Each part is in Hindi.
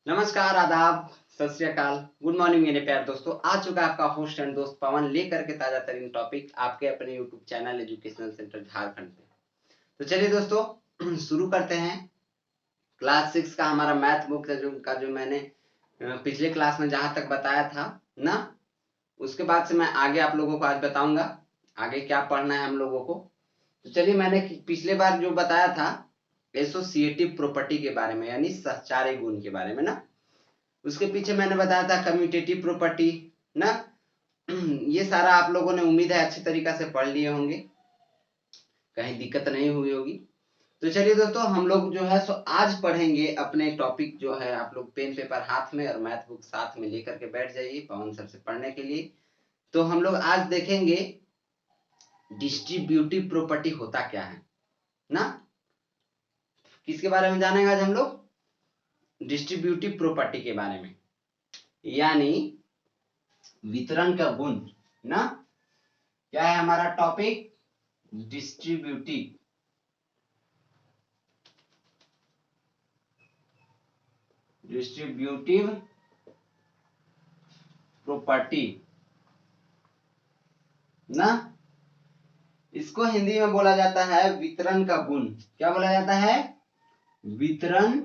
नमस्कार, आदाब, सत श्री अकाल, गुड मॉर्निंग मेरे प्यारे दोस्तों। आ चुका है आपका होस्ट एंड दोस्त पवन लेकर के ताजा तरीन टॉपिक आपके अपने YouTube channel educational centre Jharkhand पे। तो चलिए दोस्तों शुरू करते हैं। क्लास 6 का हमारा मैथ बुक जो मैंने पिछले क्लास में जहां तक बताया था ना, उसके बाद से मैं आगे आप लोगों को आज बताऊंगा आगे क्या पढ़ना है हम लोगों को। तो चलिए, मैंने पिछले बार जो बताया था एसोसिएटिव प्रॉपर्टी के बारे में, यानी सहचारी गुण के बारे में ना, उसके पीछे मैंने बताया था कम्यूटेटिव प्रॉपर्टी ना। ये सारा आप लोगों ने उम्मीद है अच्छी तरीका से पढ़ लिए होंगे, कहीं दिक्कत नहीं हुई होगी। तो चलिए दोस्तों, हम लोग जो है सो आज पढ़ेंगे अपने टॉपिक जो है। आप लोग पेन पेपर हाथ में और मैथ बुक साथ में लेकर के बैठ जाइए पवन सर से पढ़ने के लिए। तो हम लोग आज देखेंगे डिस्ट्रीब्यूटिव प्रॉपर्टी होता क्या है ना। किसके बारे में जानेंगे आज हम लोग? डिस्ट्रीब्यूटिव प्रॉपर्टी के बारे में, यानी वितरण का गुण ना। क्या है हमारा टॉपिक? डिस्ट्रीब्यूटिव प्रॉपर्टी ना। इसको हिंदी में बोला जाता है वितरण का गुण। क्या बोला जाता है? वितरण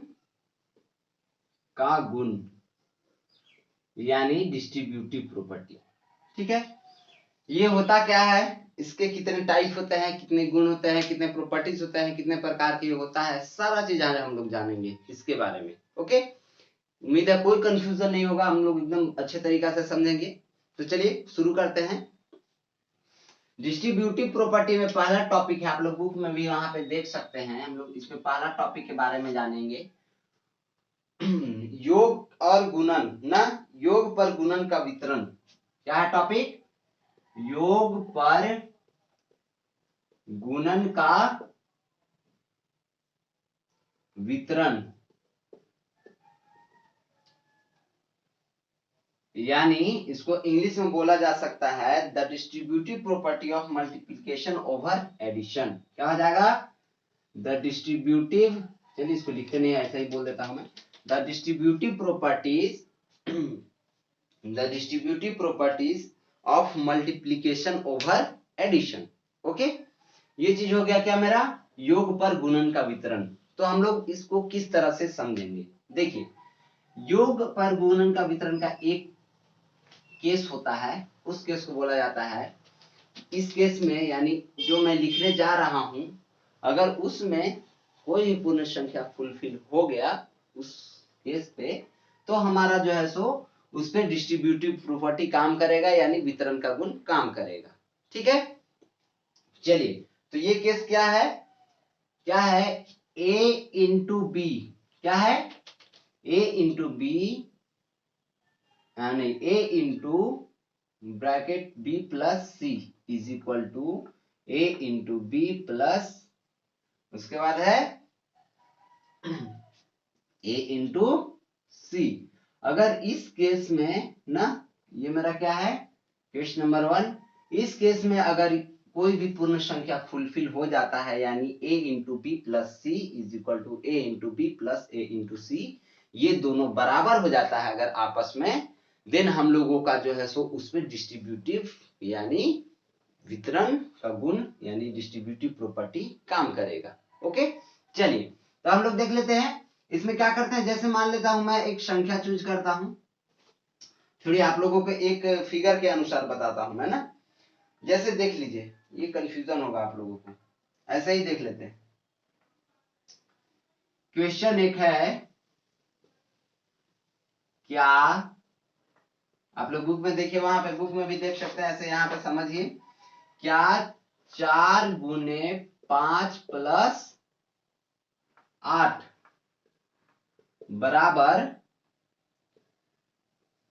का गुण, यानी डिस्ट्रीब्यूटिव प्रॉपर्टी। ठीक है, ये होता क्या है, इसके कितने टाइप होते हैं, कितने गुण होते हैं, कितने प्रॉपर्टीज होते हैं, कितने प्रकार के होता है, सारा चीज आज हम लोग जानेंगे इसके बारे में। ओके, उम्मीद है कोई कंफ्यूजन नहीं होगा, हम लोग एकदम अच्छे तरीका से समझेंगे। तो चलिए शुरू करते हैं। डिस्ट्रीब्यूटिव प्रॉपर्टी में पहला टॉपिक है, आप लोग बुक में भी वहां पे देख सकते हैं। हम लोग इसमें पहला टॉपिक के बारे में जानेंगे योग और गुणन ना। योग पर गुणन का वितरण। क्या है टॉपिक? योग पर गुणन का वितरण, यानी इसको इंग्लिश में बोला जा सकता है the distributive property of multiplication over addition. क्या हो जाएगा? द डिस्ट्रीब्यूटिव, चलिए इसको लिखते नहीं, ऐसा ही बोल देता हूं मैं। The distributive properties of multiplication over addition. Okay, ये चीज हो गया क्या मेरा? योग पर गुणन का वितरण। तो हम लोग इसको किस तरह से समझेंगे? देखिए, योग पर गुणन का वितरण का एक केस होता है, उस केस को बोला जाता है। इस केस में यानी जो मैं लिखने जा रहा हूं, अगर उसमें कोई भी पूर्ण संख्या फुलफिल हो गया उस केस पे, तो हमारा जो है सो उस पे डिस्ट्रीब्यूटिव प्रॉपर्टी काम करेगा, यानी वितरण का गुण काम करेगा। ठीक है, चलिए, तो ये केस क्या है? क्या है? a into B. क्या है? a इंटू बी, नहीं, a into bracket b plus C is equal to a into B plus, उसके बाद है a इंटू सी। अगर इस केस में ना, ये मेरा क्या है, केस नंबर 1। इस केस में अगर कोई भी पूर्ण संख्या फुलफिल हो जाता है, यानी a into B plus C is equal to a into B plus a into c, ये दोनों बराबर हो जाता है अगर आपस में, देन हम लोगों का जो है सो उसमें डिस्ट्रीब्यूटिव यानी वितरण का गुण यानी डिस्ट्रीब्यूटिव प्रॉपर्टी काम करेगा। ओके, चलिए, तो हम लोग देख लेते हैं इसमें क्या करते हैं। जैसे मान लेता हूं मैं एक संख्या चूज करता हूं, थोड़ी आप लोगों को एक फिगर के अनुसार बताता हूं मैं ना। जैसे देख लीजिए, ये कंफ्यूजन होगा आप लोगों को, ऐसे ही देख लेते हैं। क्वेश्चन एक है, क्या, आप लोग बुक में देखिए, वहां पे बुक में भी देख सकते हैं, ऐसे यहाँ पे समझिए। क्या 4 गुने 5 प्लस 8 बराबर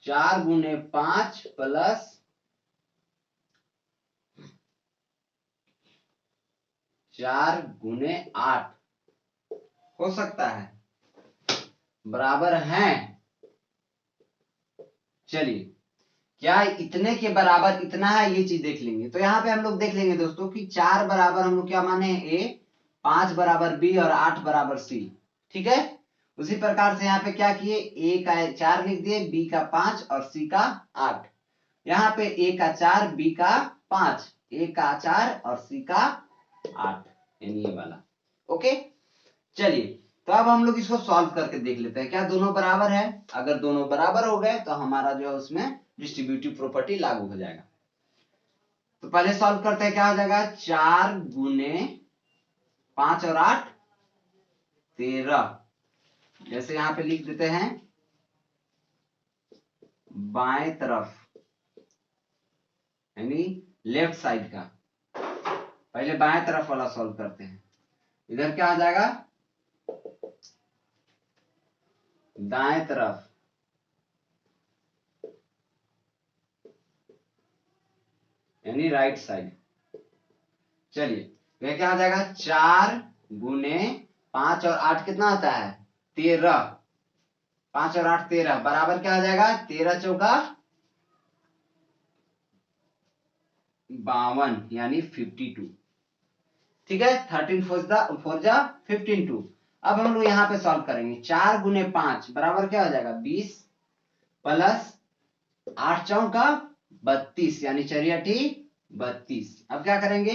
4 गुने 5 प्लस 4 गुने 8 हो सकता है, बराबर हैं? चलिए, क्या इतने के बराबर इतना है, ये चीज देख लेंगे। तो यहाँ पे हम लोग देख लेंगे दोस्तों कि 4 बराबर हम लोग क्या माने, ए, 5 बराबर बी और 8 बराबर सी। ठीक है, उसी प्रकार से यहाँ पे क्या किए, ए का 4 लिख दिए, बी का 5 और सी का 8। यहाँ पे ए का 4, बी का 5, ए का 4 और सी का 8, यानी ये वाला। ओके, चलिए तो अब हम लोग इसको सॉल्व करके देख लेते हैं क्या दोनों बराबर है। अगर दोनों बराबर हो गए तो हमारा जो है उसमें डिस्ट्रीब्यूटिव प्रॉपर्टी लागू हो जाएगा। तो पहले सॉल्व करते हैं, क्या हो जाएगा, 4 गुने 5 और 8 13। जैसे यहां पे लिख देते हैं बाएं तरफ यानी लेफ्ट साइड का, पहले बाएं तरफ वाला सॉल्व करते हैं। इधर क्या आ जाएगा, दाएं तरफ यानी राइट साइड। चलिए तो क्या आ जाएगा, 4 गुने 5 और 8 कितना आता है, 13। 5 और 8 13 बराबर क्या आ जाएगा, 13 चौका 52 यानी 52। ठीक है, 13 4 जा 15 2। अब हम लोग यहाँ पे सॉल्व करेंगे, 4 गुने 5 बराबर क्या हो जाएगा, 20 प्लस 8 चौका 32 यानी 4 32। अब क्या करेंगे,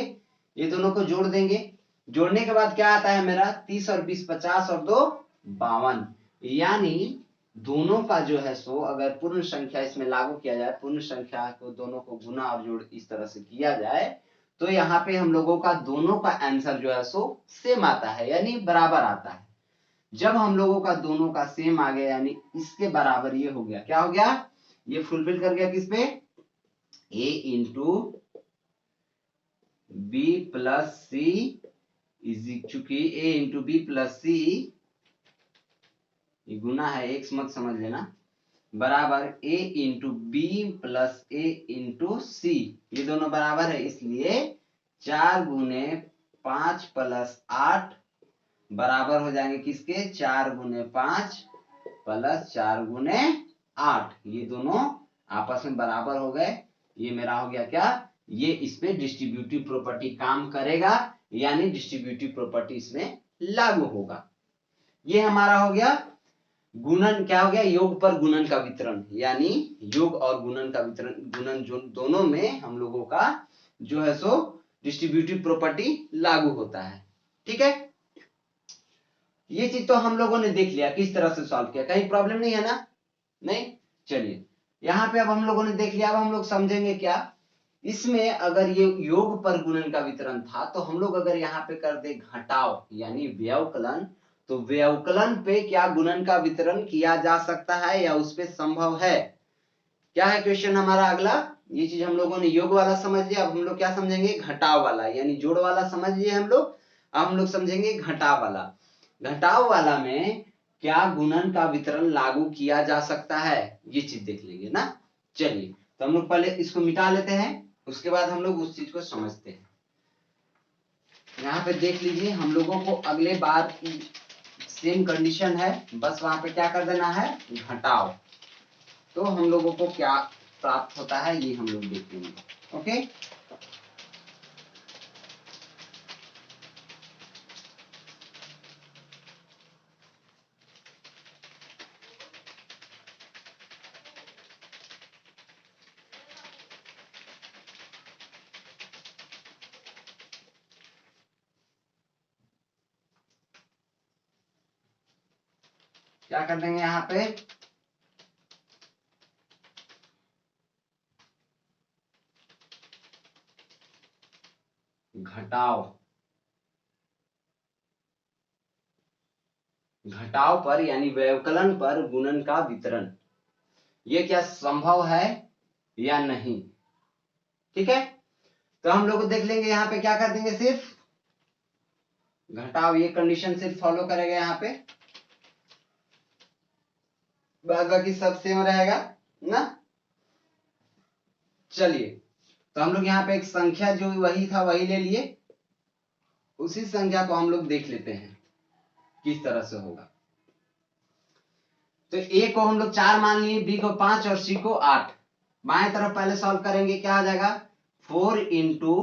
ये दोनों को जोड़ देंगे। जोड़ने के बाद क्या आता है मेरा, 30 और 20 50 और 2 52, यानी दोनों का जो है सो अगर पूर्ण संख्या इसमें लागू किया जाए, पूर्ण संख्या को दोनों को गुना और जोड़ इस तरह से किया जाए, तो यहाँ पे हम लोगों का दोनों का आंसर जो है सो सेम आता है यानी बराबर आता है। जब हम लोगों का दोनों का सेम आ गया यानी इसके बराबर ये हो गया, क्या हो गया, ये फुलफिल कर गया किस पे, a into B plus c चूंकि a into B plus c, ये गुना है एक्स मत समझ लेना, बराबर a into B plus a into c, ये दोनों बराबर है, इसलिए 4 गुने 5 प्लस 8 बराबर हो जाएंगे किसके, 4 गुने 5 प्लस 4 गुने 8, ये दोनों आपस में बराबर हो गए। ये मेरा हो गया क्या, ये इसमें डिस्ट्रीब्यूटिव प्रॉपर्टी काम करेगा यानी डिस्ट्रीब्यूटिव प्रॉपर्टी इसमें लागू होगा। ये हमारा हो गया गुणन, क्या हो गया, योग पर गुणन का वितरण, यानी योग और गुणन का वितरण, गुणन जो दोनों में हम लोगों का जो है सो डिस्ट्रीब्यूटिव प्रॉपर्टी लागू होता है। ठीक है, ये चीज तो हम लोगों ने देख लिया किस तरह से सॉल्व किया, कहीं प्रॉब्लम नहीं है ना, नहीं। चलिए यहाँ पे अब हम लोगों ने देख लिया, अब हम लोग समझेंगे क्या, इसमें अगर ये योग पर गुणन का वितरण था तो हम लोग अगर यहाँ पे कर दे घटाव यानी व्यवकलन, तो व्यवकलन पे क्या गुणन का वितरण किया जा सकता है या उस पे संभव है, क्या है क्वेश्चन हमारा अगला। ये चीज हम लोगों ने योग वाला समझ लिया, अब हम लोग क्या समझेंगे, घटाव वाला यानी जोड़ वाला समझ लिए हम लोग, अब हम लोग समझेंगे घटाव वाला। घटाव वाला में क्या गुणन का वितरण लागू किया जा सकता है, ये चीज देख लेंगे ना। चलिए तो हम लोग पहले इसको मिटा लेते हैं, उसके बाद हम लोग उस चीज को समझते हैं। यहाँ पे देख लीजिए, हम लोगों को अगले बार की सेम कंडीशन है, बस वहां पे क्या कर देना है, घटाव, तो हम लोगों को क्या प्राप्त होता है ये हम लोग देखेंगे। ओके, क्या कर देंगे यहाँ पे, घटाव, घटाव पर यानी व्यवकलन पर गुणन का वितरण, ये क्या संभव है या नहीं। ठीक है, तो हम लोग देख लेंगे, यहाँ पे क्या कर देंगे, सिर्फ घटाव, ये कंडीशन सिर्फ फॉलो करेगा यहाँ पे, बाकी सब सेम रहेगा ना। चलिए तो हम लोग यहाँ पे एक संख्या जो वही था वही ले लिए, उसी संख्या को हम लोग देख लेते हैं किस तरह से होगा। तो ए को हम लोग 4 मान लिए, बी को 5 और सी को 8। बाएं तरफ पहले सॉल्व करेंगे, क्या आ जाएगा, 4 इंटू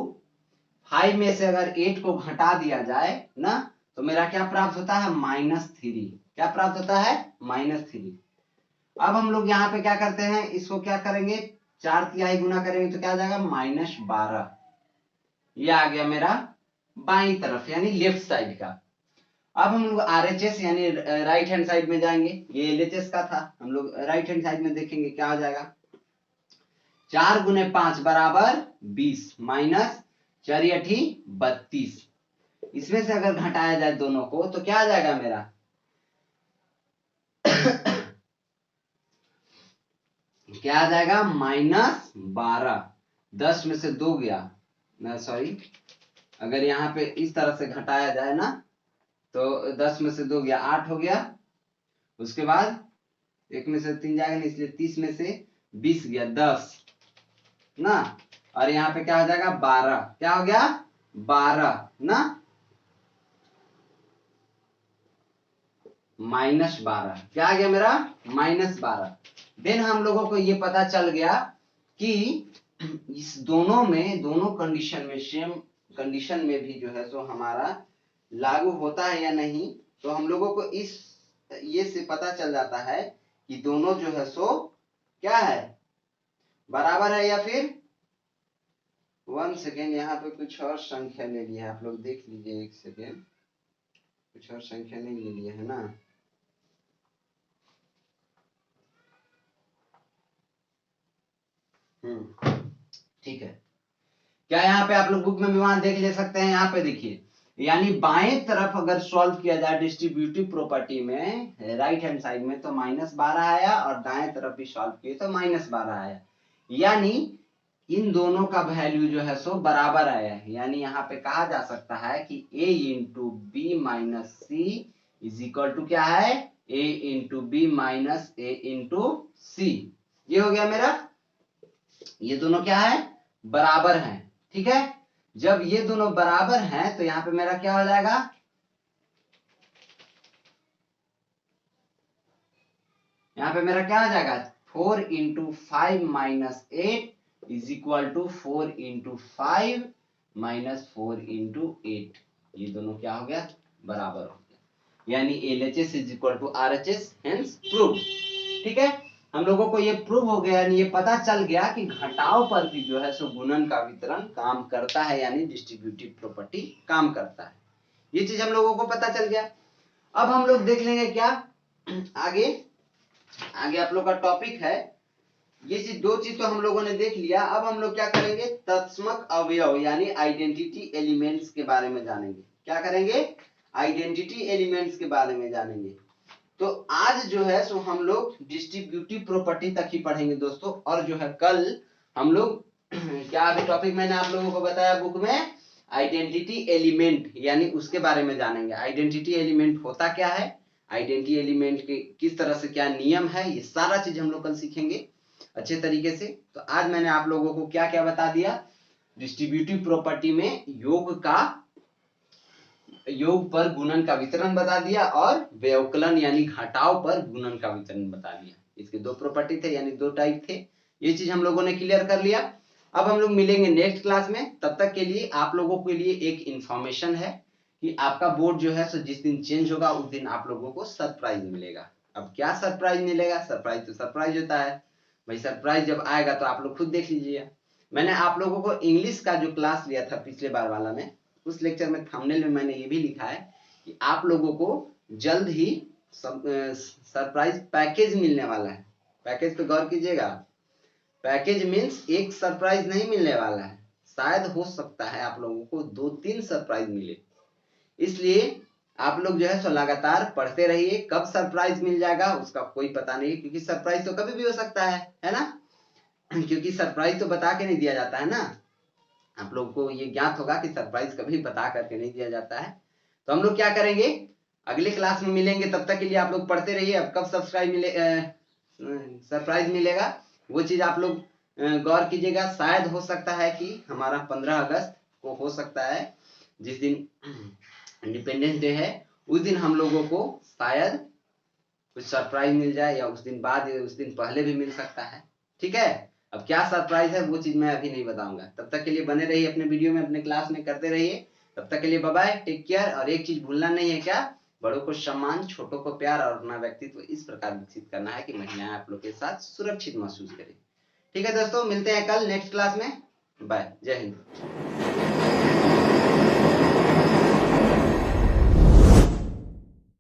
5 में से अगर 8 को घटा दिया जाए ना, तो मेरा क्या प्राप्त होता है, -3। क्या प्राप्त होता है, -3। अब हम लोग यहाँ पे क्या करते हैं, इसको क्या करेंगे, 4/3 गुना करेंगे तो क्या आ जाएगा, -12। ये आ गया मेरा बाई तरफ यानी लेफ्ट साइड का। अब हम लोग RHS यानी राइट हैंड साइड में जाएंगे। ये LHS का था, हम लोग राइट हैंड साइड में देखेंगे क्या हो जाएगा। 4 गुने 5 बराबर 20 माइनस 4 8 32। इसमें से अगर घटाया जाए दोनों को तो क्या आ जाएगा मेरा क्या आ जाएगा, -12। 10 में से 2 गया, सॉरी, अगर यहाँ पे इस तरह से घटाया जाए ना तो 10 में से 2 गया, 8 हो गया। उसके बाद 1 में से 3 जाएगा, इसलिए 30 में से 20 गया, 10 ना। और यहाँ पे क्या हो जाएगा, 12। क्या हो गया, 12 ना, -12। क्या आ गया मेरा, -12। देन हम लोगों को ये पता चल गया कि इस दोनों में, दोनों कंडीशन में, सेम कंडीशन में भी जो है सो हमारा लागू होता है या नहीं। तो हम लोगों को इस ये से पता चल जाता है कि दोनों जो है सो क्या है, बराबर है या फिर 1 सेकेंड, यहाँ पे कुछ और संख्या ले लिया है, आप लोग देख लीजिए 1 सेकेंड, कुछ और संख्या नहीं ले लिया है ना। ठीक है, क्या यहाँ पे आप लोग बुक में भी वहां देख ले सकते हैं। यहाँ पे देखिए, यानी बाएं तरफ अगर सॉल्व किया जाए डिस्ट्रीब्यूटिव प्रॉपर्टी में राइट हैंड साइड में तो -12 आया, और दाएं तरफ भी सॉल्व किए तो -12 आया। यानी इन दोनों का वैल्यू जो है सो बराबर आया है। यानी यहाँ पे कहा जा सकता है कि a into b minus c is equal to क्या है, a into b minus a into c. ये हो गया मेरा, ये दोनों क्या है, बराबर हैं। ठीक है, जब ये दोनों बराबर हैं तो यहाँ पे मेरा क्या हो जाएगा, यहाँ पे मेरा क्या हो जाएगा, 4 into 5 minus 8 is equal to 4 into 5 minus 4 into 8। ये दोनों क्या हो गया, बराबर हो गया। यानी LHS is equal to RHS, hence prove. ठीक है, हम लोगों को ये प्रूव हो गया, यानी ये पता चल गया कि घटाव पर भी जो है सो गुणन का वितरण काम करता है, यानी डिस्ट्रीब्यूटिव प्रॉपर्टी काम करता है। ये चीज हम लोगों को पता चल गया। अब हम लोग देख लेंगे क्या आगे। आगे आप लोग का टॉपिक है, ये चीज, दो चीज तो हम लोगों ने देख लिया। अब हम लोग क्या करेंगे, तत्समक अवयव यानी आइडेंटिटी एलिमेंट्स के बारे में जानेंगे। क्या करेंगे, आइडेंटिटी एलिमेंट्स के बारे में जानेंगे। तो आज जो है सो हम लोग डिस्ट्रीब्यूटिव प्रॉपर्टी तक ही पढ़ेंगे दोस्तों, और जो है कल हम लोग क्या अभी टॉपिक मैंने आप लोगों को बताया बुक में, आइडेंटिटी एलिमेंट यानी उसके बारे में जानेंगे। आइडेंटिटी एलिमेंट होता क्या है, आइडेंटिटी एलिमेंट के किस तरह से क्या नियम है, ये सारा चीज हम लोग कल सीखेंगे अच्छे तरीके से। तो आज मैंने आप लोगों को क्या क्या बता दिया, डिस्ट्रीब्यूटिव प्रॉपर्टी में योग पर गुणन का वितरण बता दिया, और व्यवकलन यानी घटाव पर गुणन का वितरण बता दिया। इसके दो प्रॉपर्टी थे, यानी दो टाइप थे। ये चीज हम लोगों ने क्लियर कर लिया। अब हम लोग मिलेंगे नेक्स्ट क्लास में। तब तक के लिए आप लोगों के लिए एक इंफॉर्मेशन है कि आपका बोर्ड जो है सो जिस दिन चेंज होगा उस दिन आप लोगों को सरप्राइज मिलेगा। अब क्या सरप्राइज मिलेगा, सरप्राइज तो सरप्राइज होता है भाई, सरप्राइज जब आएगा तो आप लोग खुद देख लीजिए। मैंने आप लोगों को इंग्लिश का जो क्लास लिया था पिछले बार वाला में, उस लेक्चर में थंबनेल में मैंने ये भी लिखा है कि आप लोगों को जल्द ही सरप्राइज पैकेज मिलने वाला है। पैकेज पे गौर कीजिएगा, पैकेज मीन्स एक सरप्राइज नहीं मिलने वाला है, शायद हो सकता है आप लोगों को 2-3 सरप्राइज मिले। इसलिए आप लोग जो है सो लगातार पढ़ते रहिए। कब सरप्राइज मिल जाएगा उसका कोई पता नहीं, क्योंकि सरप्राइज तो कभी भी हो सकता है ना क्योंकि सरप्राइज तो बता के नहीं दिया जाता है ना। आप लोगों को ये ज्ञात होगा कि सरप्राइज कभी बता करके नहीं दिया जाता है। तो हम लोग क्या करेंगे, अगले क्लास में मिलेंगे। तब तक के लिए आप लोग पढ़ते रहिए। अब कब सरप्राइज मिलेगा वो चीज आप लोग गौर कीजिएगा। शायद हो सकता है कि हमारा 15 अगस्त को हो सकता है, जिस दिन इंडिपेंडेंस डे है, उस दिन हम लोगों को शायद कुछ सरप्राइज मिल जाए, या उस दिन बाद, उस दिन पहले भी मिल सकता है। ठीक है, अब क्या सरप्राइज है वो चीज मैं अभी नहीं बताऊंगा। तब तक के लिए बने रहिए अपने वीडियो में, अपने क्लास में करते रहिए। तब तक के लिए बाय बाय, टेक केयर। और एक चीज भूलना नहीं है, क्या? बड़ों को सम्मान, छोटों को प्यार और अपना व्यक्तित्व इस प्रकार विकसित करना है कि महिलाएं आप लोग के साथ सुरक्षित महसूस करें। ठीक है दोस्तों, मिलते हैं कल नेक्स्ट क्लास में। बाय, जय हिंद।